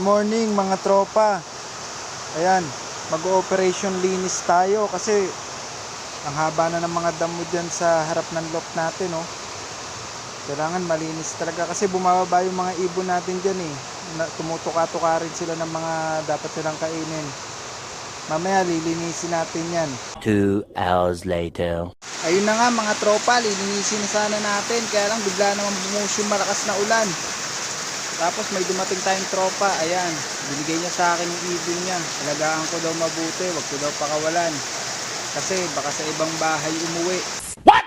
morning mga tropa. Ayan, mag-operation linis tayo kasi ang haba na ng mga damo dyan sa harap ng lot natin, oh. Kailangan malinis talaga kasi bumababa yung mga ibon natin dyan, eh. Tumutuka-tuka rin sila ng mga dapat silang kainin. Mamaya lilinisin natin yan. 2 hours later. Ayun na nga mga tropa, lilinisin na sana natin. Kaya lang bigla naman bumuhos yung malakas na ulan. Tapos may dumating tayong tropa. Ayan, binigay niya sa akin yung ibon niya. Alagaan ko daw mabuti, wag ko daw pakawalan. Kasi baka sa ibang bahay umuwi. What?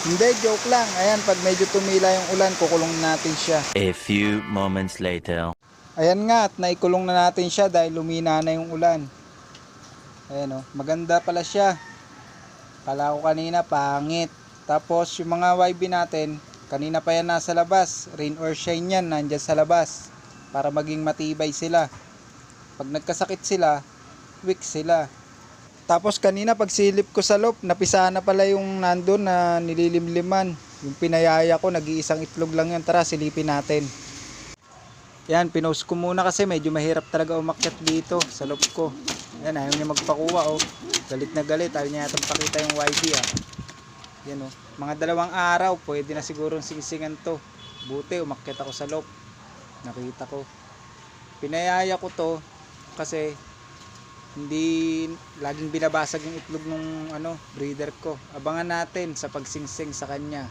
Hindi, joke lang. Ayan, pag medyo tumila yung ulan, kukulong natin siya. A few moments later. Ayan nga, at naikulong na natin siya dahil lumina na yung ulan. Ayan, oh, maganda pala siya. Kala ko kanina pangit. Tapos yung mga YB natin, kanina pa yan nasa labas. Rain or shine yan, nandyan sa labas. Para maging matibay sila. Pag nagkasakit sila, weak sila. Tapos kanina pag silip ko sa loob, napisa na pala yung nandun na nililimliman. Yung pinayaya ko, nag-iisang itlog lang yun. Tara, silipin natin. Yan, pinost ko muna kasi medyo mahirap talaga umakyat dito sa loob ko. Yan, ayaw niya magpakuha, oh. Galit na galit, ayaw niya yatang pakita yung YB, ah. Yan, oh. Mga 2 araw, pwede na siguro singsingan to. Buti, umakyat ako sa loob. Nakita ko. Pinayaya ko to kasi hindi laging binabasag yung itlog ng breeder ko. Abangan natin sa pagsingsing sa kanya.